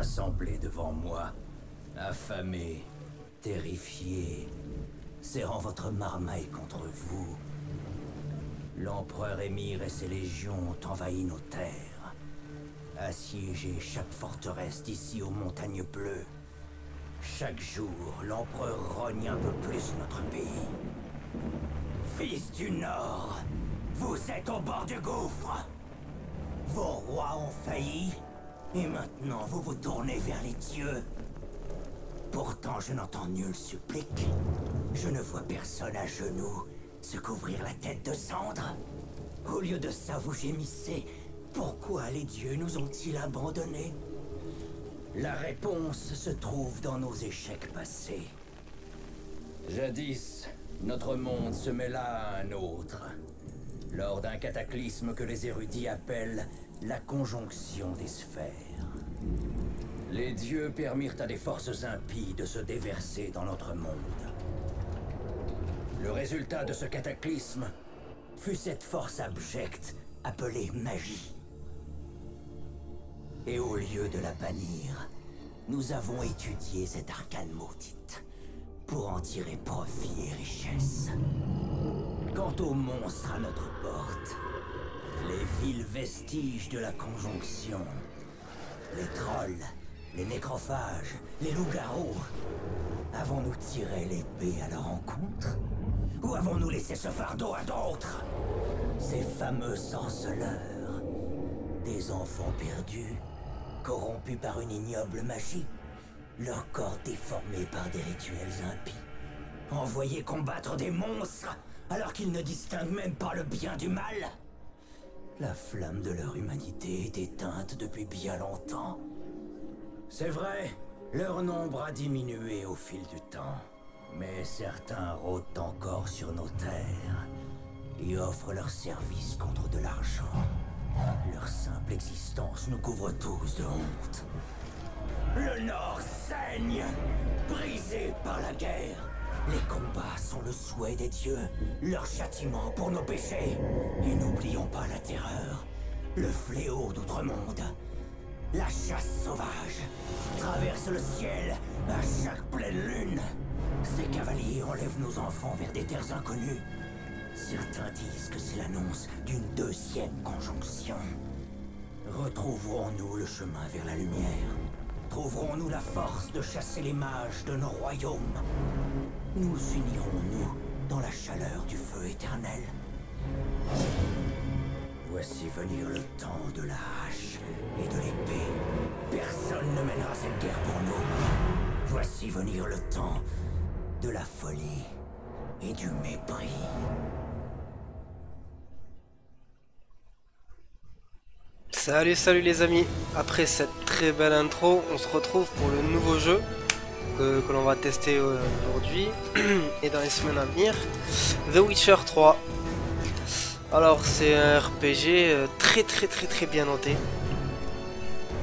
rassemblés devant moi, affamés, terrifiés, serrant votre marmaille contre vous. L'empereur Émir et ses légions ont envahi nos terres, assiégé chaque forteresse d'ici aux montagnes bleues. Chaque jour, l'empereur rogne un peu plus notre pays. Fils du Nord, vous êtes au bord du gouffre. Vos rois ont failli, et maintenant vous vous tournez vers les dieux. Pourtant, je n'entends nul supplique. Je ne vois personne à genoux se couvrir la tête de cendres. Au lieu de ça, vous gémissez. Pourquoi les dieux nous ont-ils abandonnés? La réponse se trouve dans nos échecs passés. Jadis, notre monde se mêla à un autre, lors d'un cataclysme que les érudits appellent la conjonction des sphères. Les dieux permirent à des forces impies de se déverser dans notre monde. Le résultat de ce cataclysme fut cette force abjecte appelée magie. Et au lieu de la bannir, nous avons étudié cette arcane maudite pour en tirer profit et richesse. Quant aux monstres à notre porte, les vils vestiges de la conjonction, les trolls, les nécrophages, les loups-garous, avons-nous tiré l'épée à leur encontre? Ou avons-nous laissé ce fardeau à d'autres? Ces fameux sorceleurs, des enfants perdus, corrompus par une ignoble magie, leur corps déformé par des rituels impies, envoyés combattre des monstres alors qu'ils ne distinguent même pas le bien du mal. La flamme de leur humanité est éteinte depuis bien longtemps. C'est vrai, leur nombre a diminué au fil du temps, mais certains rôdent encore sur nos terres et offrent leurs services contre de l'argent. Leur simple existence nous couvre tous de honte. Le Nord saigne, brisé par la guerre. Les combats sont le souhait des dieux, leur châtiment pour nos péchés. Et n'oublions pas la terreur, le fléau d'outre-monde. La chasse sauvage traverse le ciel à chaque pleine lune. Ces cavaliers enlèvent nos enfants vers des terres inconnues. Certains disent que c'est l'annonce d'une deuxième conjonction. Retrouverons-nous le chemin vers la lumière? Trouverons-nous la force de chasser les mages de nos royaumes? Nous unirons-nous dans la chaleur du feu éternel? Voici venir le temps de la hache et de l'épée. Personne ne mènera cette guerre pour nous. Voici venir le temps de la folie et du mépris. Salut les amis, après cette très belle intro, on se retrouve pour le nouveau jeu que l'on va tester aujourd'hui et dans les semaines à venir, The Witcher 3. Alors c'est un RPG très bien noté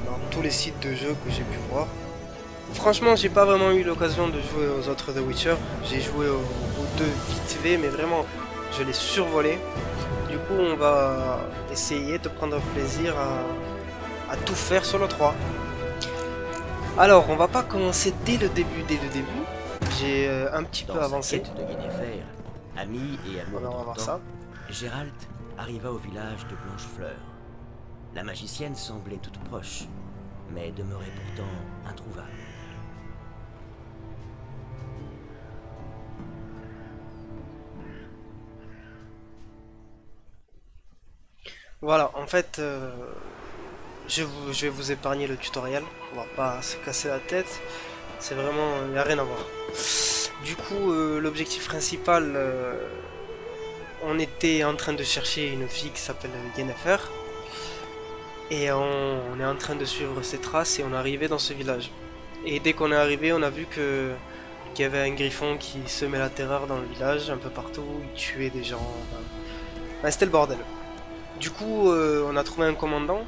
dans tous les sites de jeux que j'ai pu voir. Franchement j'ai pas vraiment eu l'occasion de jouer aux autres The Witcher, j'ai joué aux deux vite fait mais vraiment je l'ai survolé. Du coup on va essayer de prendre plaisir à tout faire sur le 3. Alors on va pas commencer dès le début. J'ai un petit peu avancé. Dans sa quête de Yennefer, ami et amour On va voir d'antan, ça. Géralt arriva au village de Blanchefleur. La magicienne semblait toute proche, mais demeurait pourtant introuvable. Voilà, en fait, je vais vous épargner le tutoriel. On va pas se casser la tête. C'est vraiment, il n'y a rien à voir. Du coup, l'objectif principal, on était en train de chercher une fille qui s'appelle Yennefer. Et on est en train de suivre ses traces et on est arrivé dans ce village. Et dès qu'on est arrivé, on a vu qu'il y avait un griffon qui semait la terreur dans le village, un peu partout. Il tuait des gens. Enfin, c'était le bordel. Du coup, on a trouvé un commandant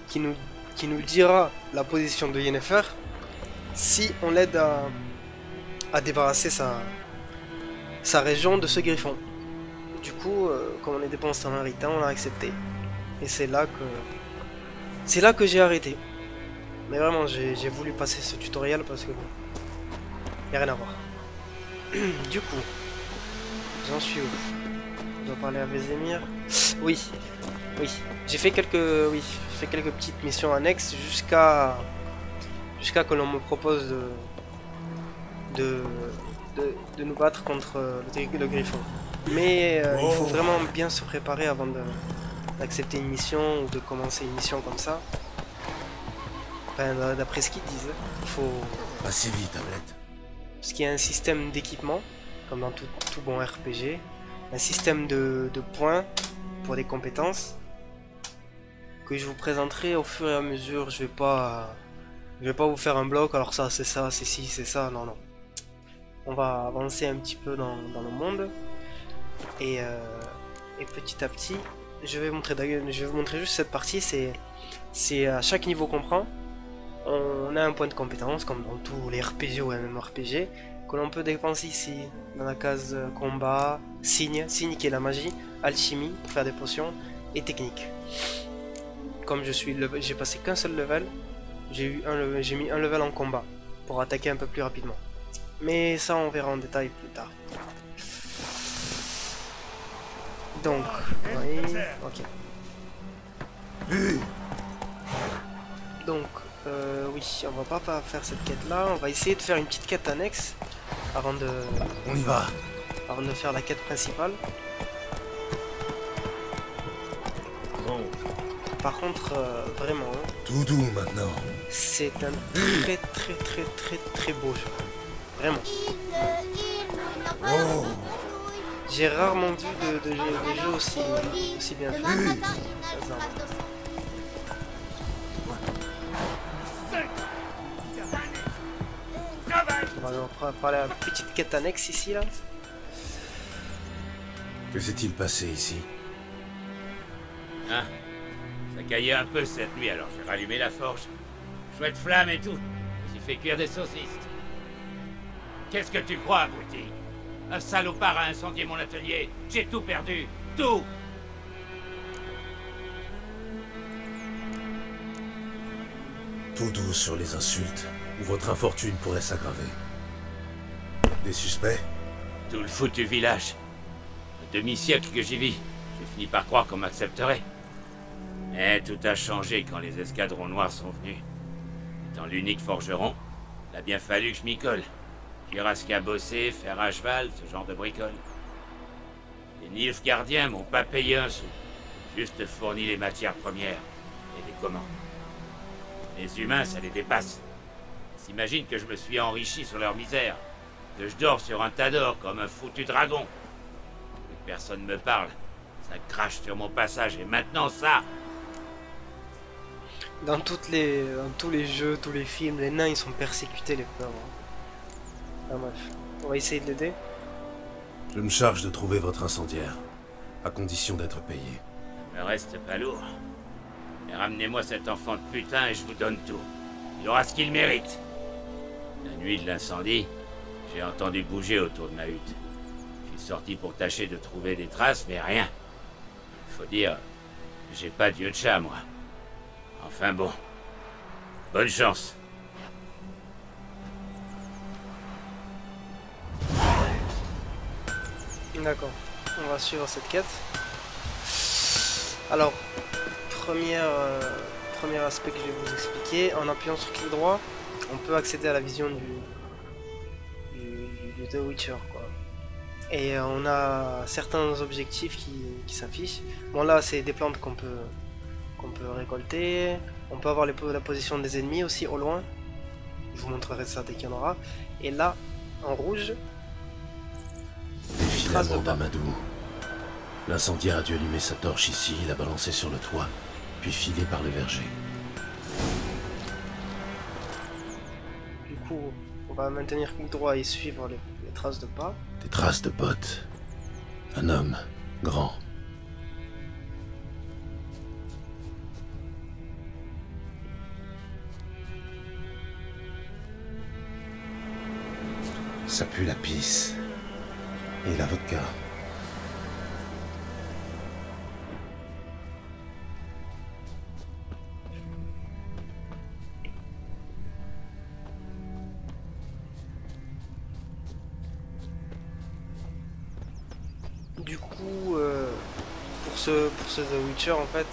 qui nous dira la position de Yennefer si on l'aide à débarrasser sa région de ce griffon. Du coup, comme on est dépensé en Rita, on l'a accepté. Et c'est là que j'ai arrêté. Mais vraiment, j'ai voulu passer ce tutoriel parce que bon, y a rien à voir. Du coup, j'en suis où? Je dois parler à Vézémir. Oui, oui. J'ai fait quelques petites missions annexes jusqu'à que l'on me propose de nous battre contre le Griffon. Mais il faut vraiment bien se préparer avant d'accepter une mission ou de commencer une mission comme ça. Enfin, d'après ce qu'ils disent, il faut... Assez vite, Tablette. Parce qu'il y a un système d'équipement, comme dans tout bon RPG, un système de points pour des compétences que je vous présenterai au fur et à mesure. Je vais pas vous faire un bloc, alors ça, c'est ci, c'est ça, non, non. On va avancer un petit peu dans le monde et petit à petit, je vais vous montrer juste cette partie. C'est à chaque niveau qu'on prend, on a un point de compétence comme dans tous les RPG ou MMORPG que l'on peut dépenser ici dans la case combat, signe qui est la magie, alchimie pour faire des potions et technique. Comme j'ai passé qu'un seul level, j'ai mis un level en combat pour attaquer un peu plus rapidement. Mais ça on verra en détail plus tard. Donc, oui, ok. Donc, oui, on va pas faire cette quête là, on va essayer de faire une petite quête annexe avant de faire la quête principale. Bon. Par contre, vraiment, hein, Tout doux maintenant. c'est un très beau jeu. Vraiment. Oh. J'ai rarement vu de jeux aussi bien fait. On va parler à une petite quête annexe ici là. Que s'est-il passé ici? Hein? Ça caillait un peu cette nuit, alors j'ai rallumé la forge. Chouette flamme et tout. J'ai fait cuire des saucisses. Qu'est-ce que tu crois, abruti? Un salopard a incendié mon atelier. J'ai tout perdu. Tout! Tout doux sur les insultes, ou votre infortune pourrait s'aggraver. Des suspects? Tout le foutu village. Un demi-siècle que j'y vis. J'ai fini par croire qu'on m'accepterait. Mais tout a changé quand les escadrons noirs sont venus. Étant l'unique forgeron, il a bien fallu que je m'y colle. Cuirasse à bosser, fer à cheval, ce genre de bricole. Les Nilfs gardiens m'ont pas payé un sou. Juste fourni les matières premières et les commandes. Les humains, ça les dépasse. Ils s'imaginent que je me suis enrichi sur leur misère. Que je dors sur un tas d'or comme un foutu dragon. Que personne me parle. Ça crache sur mon passage et maintenant ça. Dans tous les jeux, tous les films, les nains ils sont persécutés, les pauvres. Ah, bref, on va essayer de l'aider. Je me charge de trouver votre incendiaire, à condition d'être payé. Me reste pas lourd. Mais ramenez-moi cet enfant de putain et je vous donne tout. Il aura ce qu'il mérite. La nuit de l'incendie, j'ai entendu bouger autour de ma hutte. Je suis sorti pour tâcher de trouver des traces, mais rien. Faut dire, j'ai pas d'yeux de chat, moi. Enfin bon. Bonne chance. D'accord, on va suivre cette quête. Alors, premier aspect que je vais vous expliquer, en appuyant sur clic droit, on peut accéder à la vision du The Witcher, quoi. Et on a certains objectifs qui s'affichent. Bon là, c'est des plantes qu'on peut récolter. On peut avoir la position des ennemis aussi au loin. Je vous montrerai ça dès qu'il y en aura. Et là, en rouge, Finalement, d'Amadou. L'incendiaire a dû allumer sa torche ici, la balancer sur le toit, puis filer par le verger. du coup, on va maintenir clic droit et suivre les traces de pas. Des traces de bottes. Un homme, grand. Ça pue la pisse. Et la vodka. coup, pour ce The Witcher, en fait,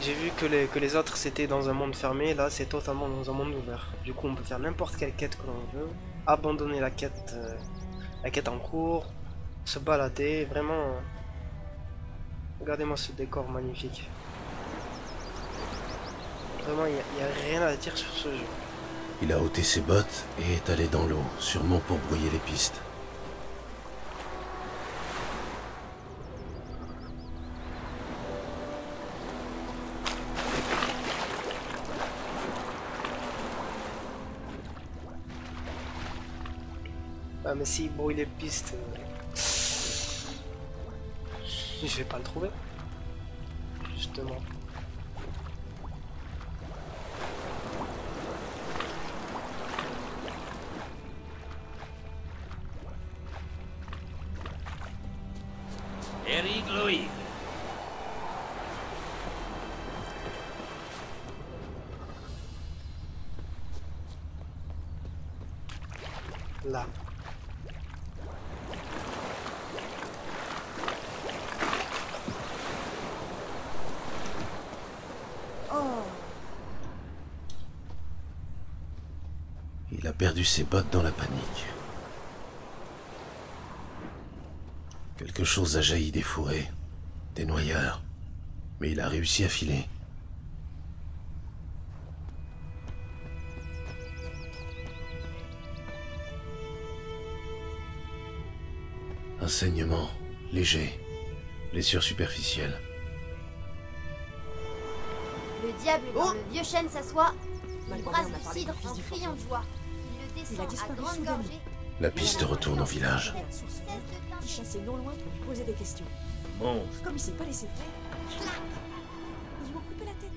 j'ai vu que les autres c'était dans un monde fermé, là c'est totalement dans un monde ouvert. Du coup, on peut faire n'importe quelle quête que l'on veut, abandonner la quête en cours, se balader, vraiment. Regardez-moi ce décor magnifique. Vraiment, il n'y a rien à dire sur ce jeu. Il a ôté ses bottes et est allé dans l'eau, sûrement pour brouiller les pistes. Ah mais s'il brouille les pistes, je vais pas le trouver. Justement. Eric Loïc. Là. Il a perdu ses bottes dans la panique. Quelque chose a jailli des fourrés, des noyeurs, mais il a réussi à filer. Un saignement léger, blessure superficielle. Le diable dans le vieux chêne s'assoit. Il Malgré brasse on a du parlé cidre du fils en du criant de joie. Il le Il a descend disparu à grande soudainement. gorgée. La piste retourne au village. Il chassait non loin pour lui poser des questions. Bon, Comme il s'est pas laissé faire, clac, ils lui ont coupé la tête.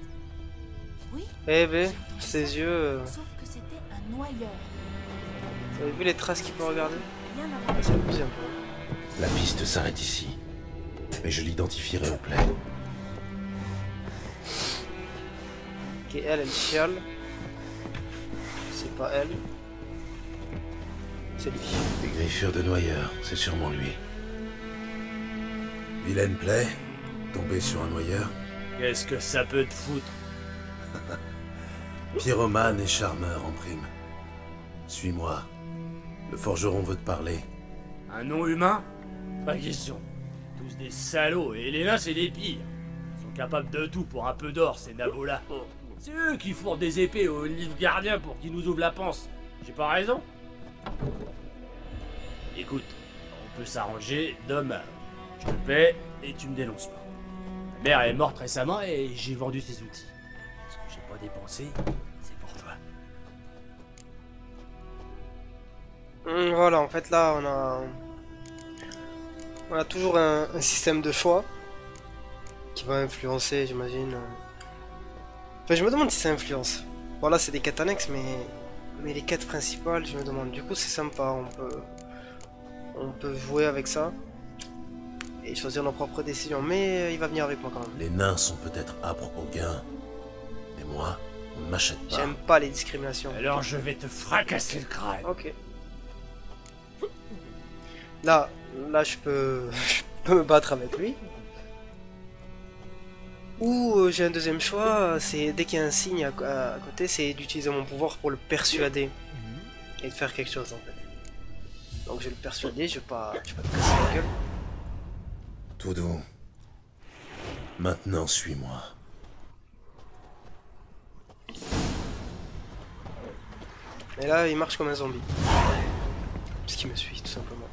Oui, Eh ben, ses yeux. sauf que c'était un noyeur. Vous avez vu les traces qu'il peut regarder? Rien à voir. C'est abusé un peu. La piste s'arrête ici, mais je l'identifierai au plaid. Ok, elle chiale. C'est pas elle. C'est lui. Des griffures de noyeur, c'est sûrement lui. Vilaine plaie, tombée sur un noyeur. Qu'est-ce que ça peut te foutre? Pyromane et charmeur en prime. Suis-moi. Le forgeron veut te parler. Un nom humain? Pas question. Tous des salauds, et les nains c'est les pires. Ils sont capables de tout pour un peu d'or, ces nabos-là. C'est eux qui fourrent des épées aux livres gardiens pour qu'ils nous ouvrent la panse. J'ai pas raison? Écoute, on peut s'arranger d'homme à homme. Je te paie et tu me dénonces pas. Ta mère est morte récemment et j'ai vendu ses outils. Ce que j'ai pas dépensé, c'est pour toi. Voilà, en fait là on a toujours un système de choix qui va influencer, j'imagine. Enfin, je me demande si ça influence. Voilà, c'est des quêtes annexes, mais les quêtes principales, je me demande. Du coup, c'est sympa, on peut jouer avec ça et choisir nos propres décisions. Mais il va venir avec moi quand même. Les nains sont peut-être âpres au gain, mais moi, on ne m'achète pas. J'aime pas les discriminations. Alors je vais te fracasser le crâne. Ok. Là, je peux me battre avec lui. Ou j'ai un deuxième choix, c'est dès qu'il y a un signe à côté, c'est d'utiliser mon pouvoir pour le persuader et de faire quelque chose en fait. Donc je vais le persuader, je vais pas te casser la gueule. Tout doux. Maintenant, suis-moi. Et là, il marche comme un zombie. Parce qu'il me suit, tout simplement.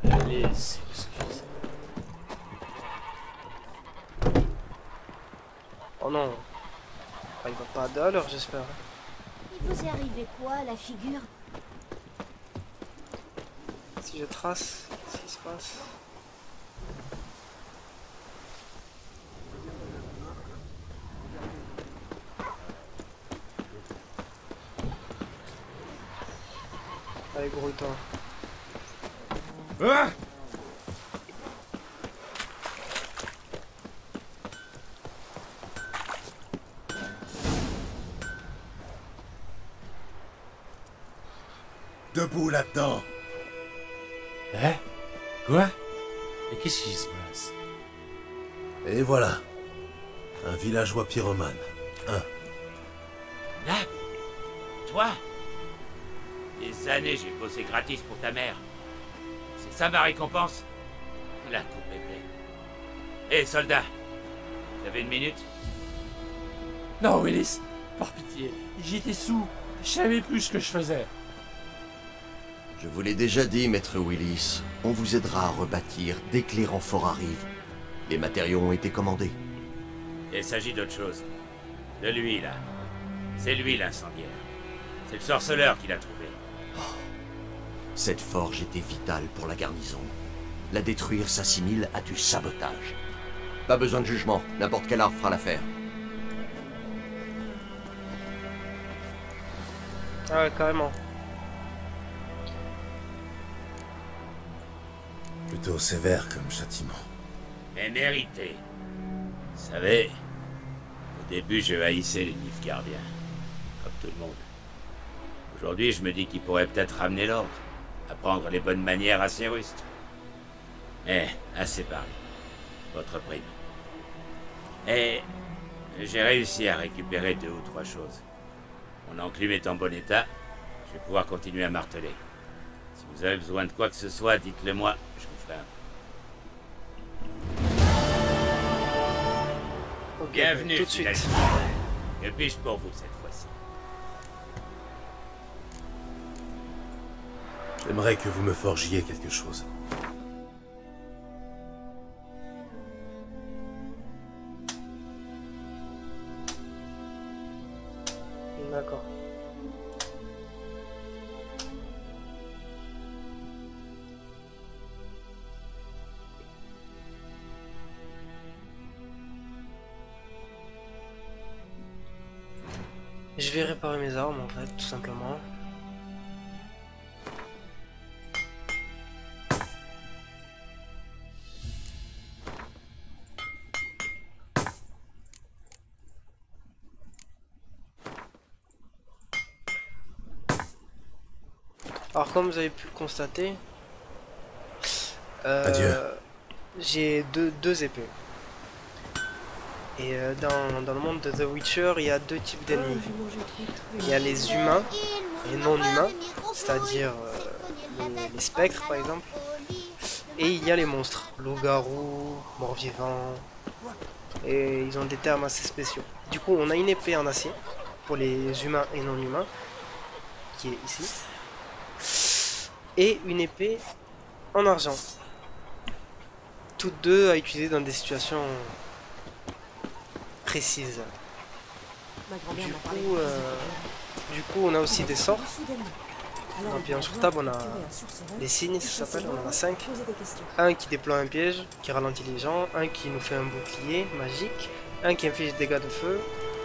Allez, s'excuser. Oh non. Ah, il va pas à l'heure, j'espère. Il vous est arrivé quoi à la figure? Si je trace, qu'est-ce qui se passe? Allez, grouille-toi. Ah! Debout là-dedans. Hein? Quoi? Mais qu'est-ce qui se passe? Et voilà. Un villageois pyromane. Nap? Toi? Des années j'ai bossé gratis pour ta mère. C'est ça ma récompense? La coupe est pleine. Hé, soldat, vous avez une minute? Non, Willis, par pitié, j'étais sous. Je savais plus ce que je faisais. Je vous l'ai déjà dit, maître Willis. On vous aidera à rebâtir dès que les renforts arrivent. Les matériaux ont été commandés. Il s'agit d'autre chose. De lui, là. C'est lui l'incendiaire. C'est le sorceleur qui l'a trouvé. Cette forge était vitale pour la garnison. La détruire s'assimile à du sabotage. Pas besoin de jugement, n'importe quel arbre fera l'affaire. Ah ouais, carrément. Plutôt sévère comme châtiment. Mais mérité. Vous savez, au début je haïssais les Nilfgaardiens. Comme tout le monde. Aujourd'hui je me dis qu'il pourrait peut-être ramener l'ordre. Apprendre les bonnes manières à ces rustres. Eh, assez parlé. Votre prime. Et j'ai réussi à récupérer 2 ou 3 choses. Mon enclume est en bon état. Je vais pouvoir continuer à marteler. Si vous avez besoin de quoi que ce soit, dites-le moi. Je vous ferai un... Ok, Bienvenue, tout de suite. fidèle. Que puis-je pour vous cette fois-ci? J'aimerais que vous me forgiez quelque chose. D'accord. Je vais réparer mes armes en fait, tout simplement. Alors comme vous avez pu le constater, Adieu. j'ai deux épées. Et dans le monde de The Witcher, il y a 2 types d'ennemis. Il y a les humains et non humains, c'est-à-dire les spectres par exemple. Et il y a les monstres, loups-garous, morts-vivants. Et ils ont des termes assez spéciaux. Du coup, on a une épée en acier pour les humains et non humains, qui est ici. Et une épée en argent. Toutes deux à utiliser dans des situations précises. Du coup, on a aussi des sorts. En appuyant sur table, on a les signes, ça s'appelle, on en a 5. Un qui déploie un piège, qui ralentit les gens, un qui nous fait un bouclier magique, un qui inflige des dégâts de feu,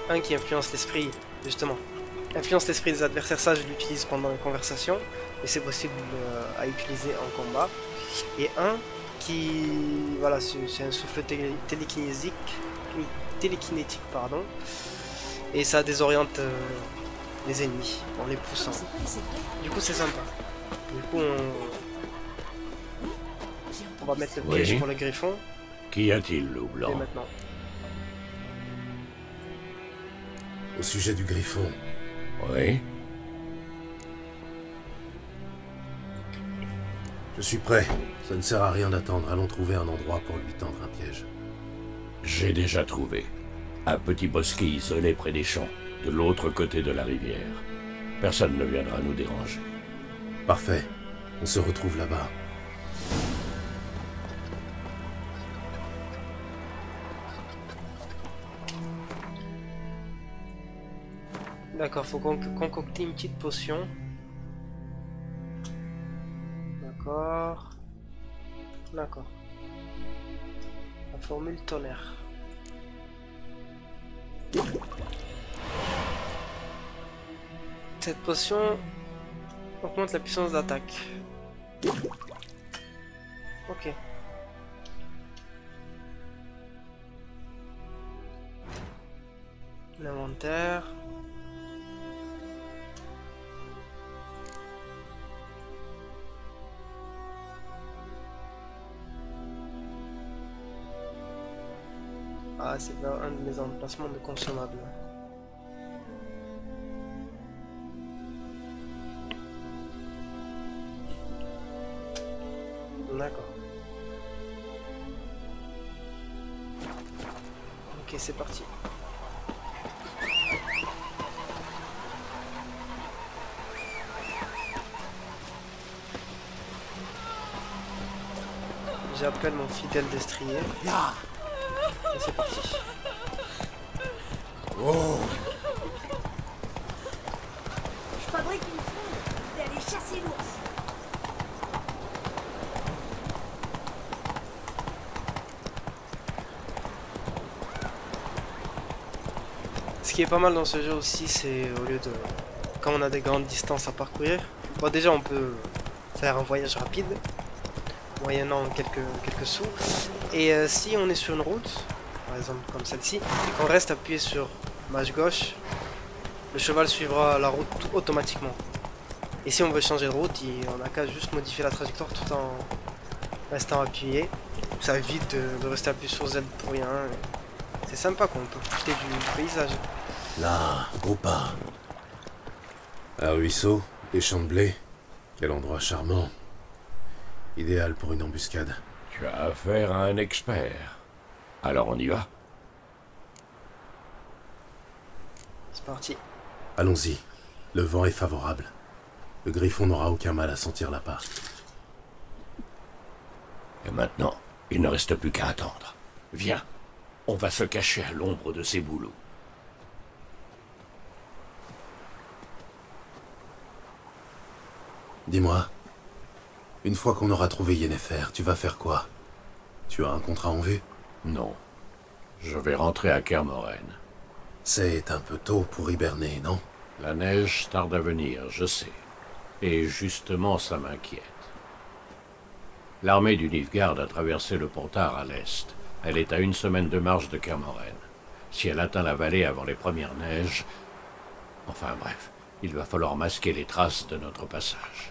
un qui influence l'esprit, justement. Influence l'esprit des adversaires, ça je l'utilise pendant une conversation, mais c'est possible à utiliser en combat. Et un qui, voilà, c'est un souffle télékinétique, pardon, et ça désoriente les ennemis en les poussant. Du coup c'est sympa. Du coup on va mettre le piège pour le griffon. Qu'y a-t-il, loup blanc? Et maintenant. Au sujet du griffon, Oui. je suis prêt. Ça ne sert à rien d'attendre. Allons trouver un endroit pour lui tendre un piège. J'ai déjà trouvé. Un petit bosquet isolé près des champs, de l'autre côté de la rivière. Personne ne viendra nous déranger. Parfait. On se retrouve là-bas. D'accord, faut concocter une petite potion. D'accord. D'accord. La formule tonnerre. Cette potion augmente la puissance d'attaque. Ok. L'inventaire. Ah, c'est vers un de mes emplacements de consommables. D'accord. Ok, c'est parti. J'appelle mon fidèle destrier. Et c'est parti. Oh! Je fabrique une sonde. Je vais aller chasser l'ours. Ce qui est pas mal dans ce jeu aussi, c'est au lieu de... Quand on a des grandes distances à parcourir, bon déjà on peut faire un voyage rapide, moyennant quelques sous. Et si on est sur une route, par exemple comme celle-ci, et qu'on reste appuyé sur mâche gauche, le cheval suivra la route automatiquement. Et si on veut changer de route, on n'a qu'à juste modifier la trajectoire tout en restant appuyé. Ça évite de rester appuyé sur Z pour rien. C'est sympa quoi, on peut profiter du paysage. Là, au pas. Un ruisseau, des champs de blé. Quel endroit charmant. Idéal pour une embuscade. Tu as affaire à un expert. Alors on y va? C'est parti. Allons-y. Le vent est favorable. Le griffon n'aura aucun mal à sentir la part. Et maintenant, il ne reste plus qu'à attendre. Viens, on va se cacher à l'ombre de ces bouleaux. Dis-moi, une fois qu'on aura trouvé Yennefer, tu vas faire quoi? Tu as un contrat en vue? Non. Je vais rentrer à Kermoren. C'est un peu tôt pour hiberner, non? La neige tarde à venir, je sais. Et justement, ça m'inquiète. L'armée du Nilfgaard a traversé le Pontar à l'est. Elle est à 1 semaine de marche de Kermoren. Si elle atteint la vallée avant les premières neiges... Enfin bref, il va falloir masquer les traces de notre passage.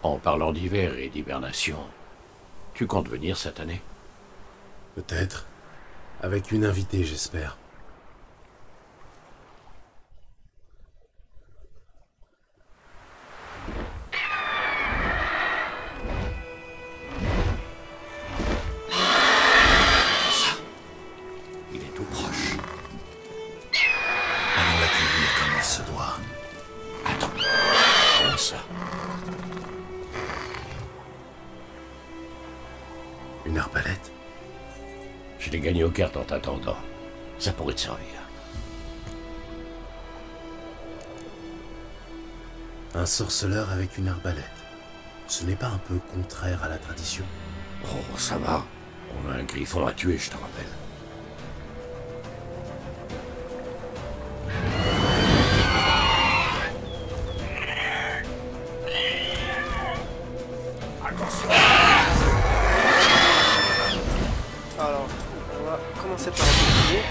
En parlant d'hiver et d'hibernation, tu comptes venir cette année? Peut-être. Avec une invitée, j'espère. Ça, il est tout proche. Allons l'accueillir comme il se doit. Attends, comme ça. Une arbalète? Je l'ai gagné aux cartes en t'attendant. Ça pourrait te servir. Un sorceleur avec une arbalète. Ce n'est pas un peu contraire à la tradition? Oh, ça va. On a un griffon à tuer, je te rappelle. Alors, on va commencer par appuyer.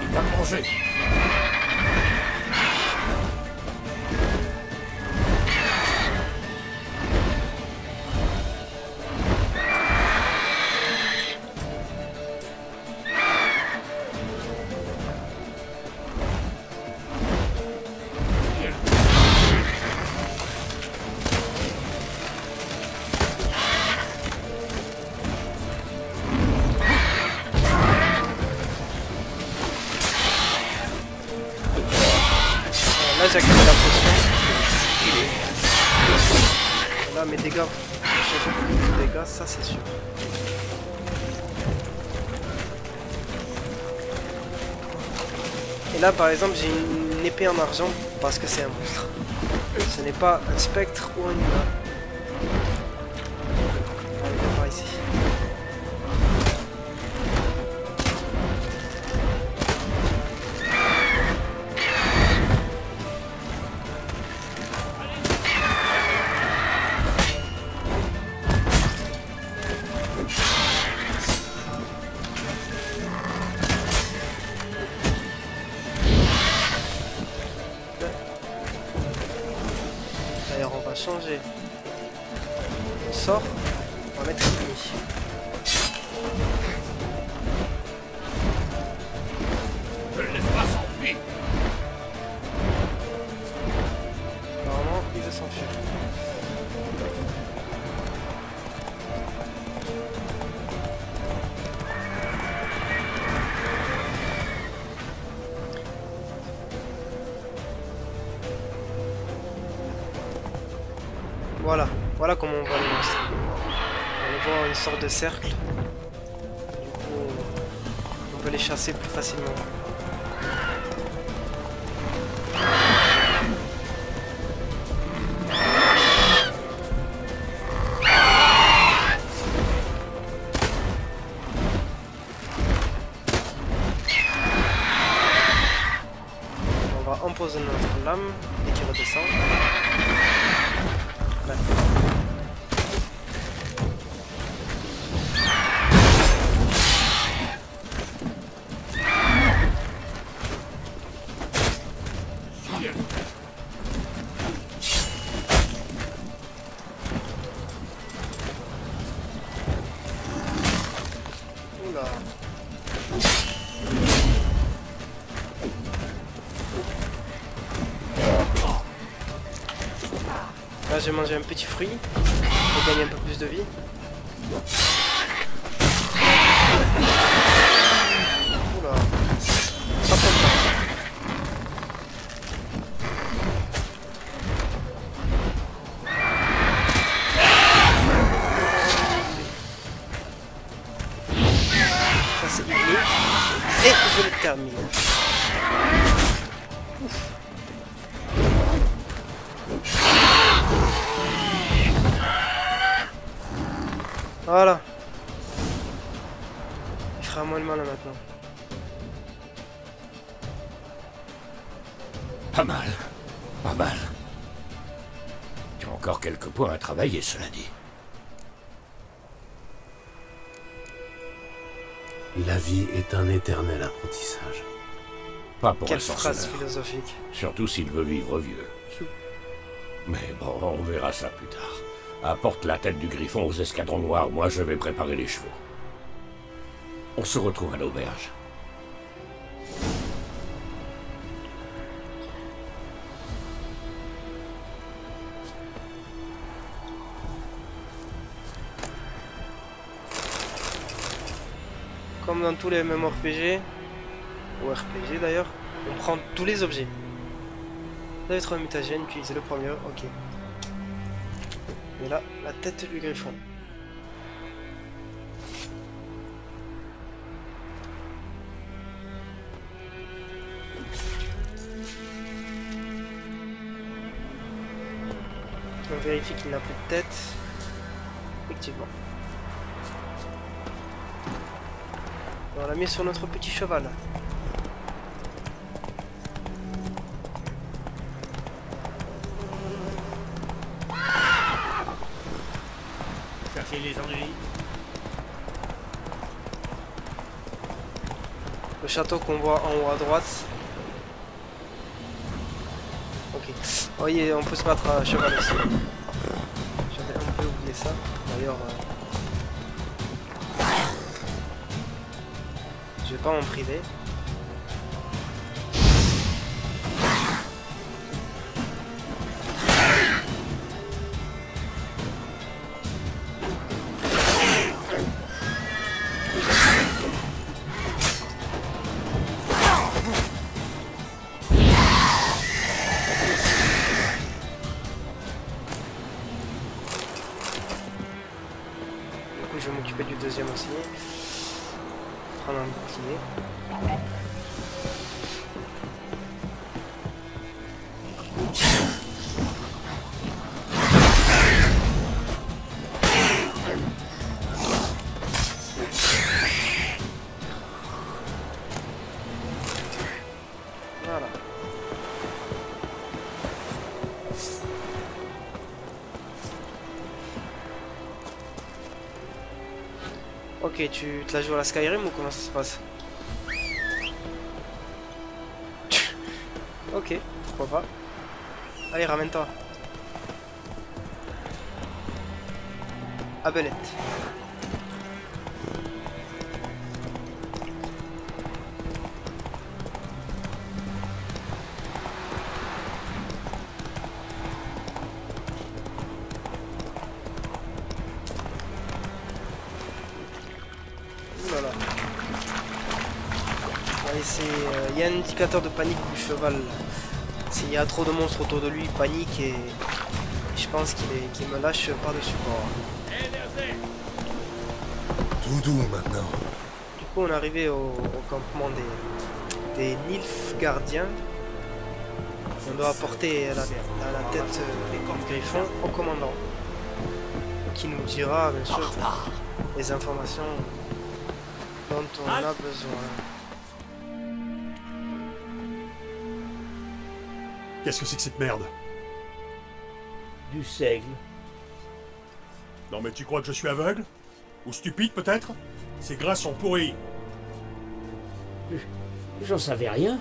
Il va manger. Là j'ai activé la potion. Là mes dégâts, j'ai beaucoup plus de dégâts, ça c'est sûr. Et là par exemple j'ai une épée en argent parce que c'est un monstre. Ce n'est pas un spectre ou un humain. Allez, on va voir ici. On va mettre ennemi. L'espace s'enfuit. Apparemment, il veut s'enfuir. Voilà, voilà comment on voit les monstres. On voit une sorte de cercle. Du coup, on peut les chasser plus facilement. On va empoisonner notre lame dès qu'il redescend. Là. Oula. Là j'ai mangé un petit fruit pour gagner un peu plus de vie. Oula. Pas comme ça. Ça c'est gagné. Et je le termine. Ouf. Voilà. Il fera moins de mal là maintenant. Pas mal. Pas mal. Tu as encore quelques points à travailler, cela dit. La vie est un éternel apprentissage. Pas pour un Quelle phrase sorceleur. philosophique. Surtout s'il veut vivre vieux. Mais bon, on verra ça plus tard. Apporte la tête du griffon aux escadrons noirs, moi je vais préparer les chevaux. On se retrouve à l'auberge. Comme dans tous les MMORPG, ou RPG d'ailleurs, on prend tous les objets. Vous avez trouvé un mutagène, utilisez le premier, ok. Et là, la tête du griffon. On vérifie qu'il n'a plus de tête. Effectivement. On l'a mis sur notre petit cheval. Chercher les ennuis. Le château qu'on voit en haut à droite. Ok. Oh, oui, on peut se battre à cheval aussi. J'avais un peu oublié ça. D'ailleurs, je vais pas m'en priver. Je vais m'occuper du deuxième aussi. Prendre un bouclier. Voilà. Ok, tu te la joues à la Skyrim ou comment ça se passe? Ok, pourquoi pas. Allez, ramène-toi. à Belette. Voilà. Il y a un indicateur de panique du cheval. S'il y a trop de monstres autour de lui, il panique et je pense qu'il me lâche par-dessus bord. Tout doux maintenant. Du coup, on est arrivé au campement des Nilfgaardiens. On doit apporter à la tête du griffon au commandant, qui nous dira bien sûr les informations dont on a besoin. Qu'est-ce que c'est que cette merde? Du seigle. Non mais tu crois que je suis aveugle? Ou stupide peut-être? Ces grains sont pourris. J'en savais rien.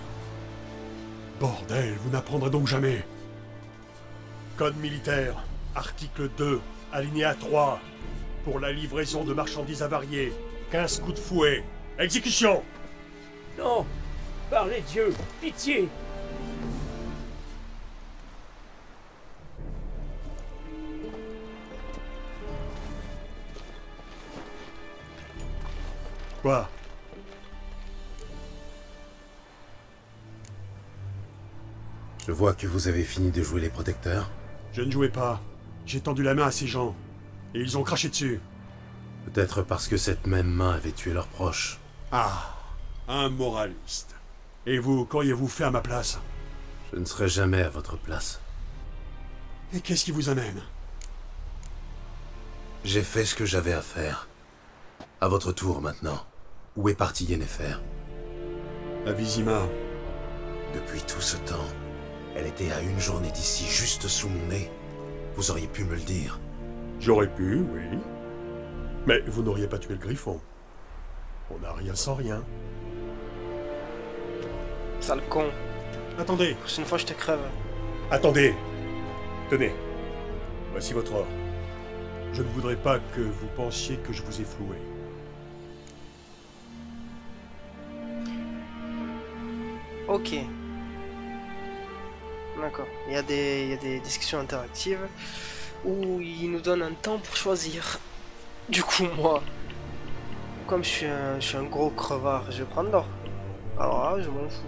Bordel, vous n'apprendrez donc jamais. Code militaire, article 2, alinéa 3. Pour la livraison de marchandises avariées, 15 coups de fouet. Exécution! Non! Par les dieux! Pitié! Quoi? Je vois que vous avez fini de jouer les protecteurs. Je ne jouais pas. J'ai tendu la main à ces gens. Et ils ont craché dessus. Peut-être parce que cette même main avait tué leurs proches. Ah, un moraliste. Et vous, qu'auriez-vous fait à ma place? Je ne serai jamais à votre place. Et qu'est-ce qui vous amène? J'ai fait ce que j'avais à faire. À votre tour maintenant. Où est parti Yennefer? À Vizima. Depuis tout ce temps, elle était à une journée d'ici, juste sous mon nez. Vous auriez pu me le dire. J'aurais pu, oui. Mais vous n'auriez pas tué le griffon. On n'a rien sans rien. Sale con. Attendez. La prochaine fois, je te crève. Attendez. Tenez. Voici votre or. Je ne voudrais pas que vous pensiez que je vous ai floué. Ok. D'accord. Il y a des discussions interactives où il nous donne un temps pour choisir. Du coup, moi, comme je suis un gros crevard, je vais prendre l'or. Alors là, je m'en fous.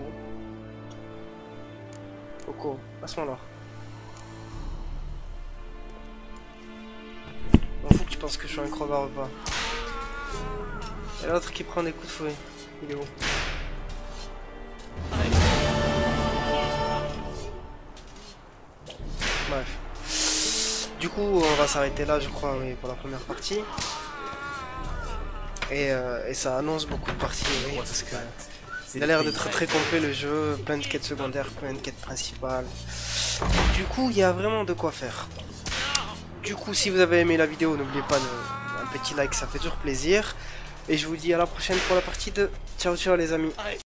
Coco, passe-moi l'or. Je m'en fous que tu penses que je suis un crevard ou pas. Et l'autre qui prend des coups de fouet. Il est où? Bref. Du coup, on va s'arrêter là, je crois, oui, pour la première partie. Et ça annonce beaucoup de parties, oui, parce que il a l'air d'être très complet le jeu, plein de quêtes secondaires, plein de quêtes principales. Du coup, il y a vraiment de quoi faire. Du coup, si vous avez aimé la vidéo, n'oubliez pas un petit like, ça fait toujours plaisir. Et je vous dis à la prochaine pour la partie 2. Ciao, ciao les amis.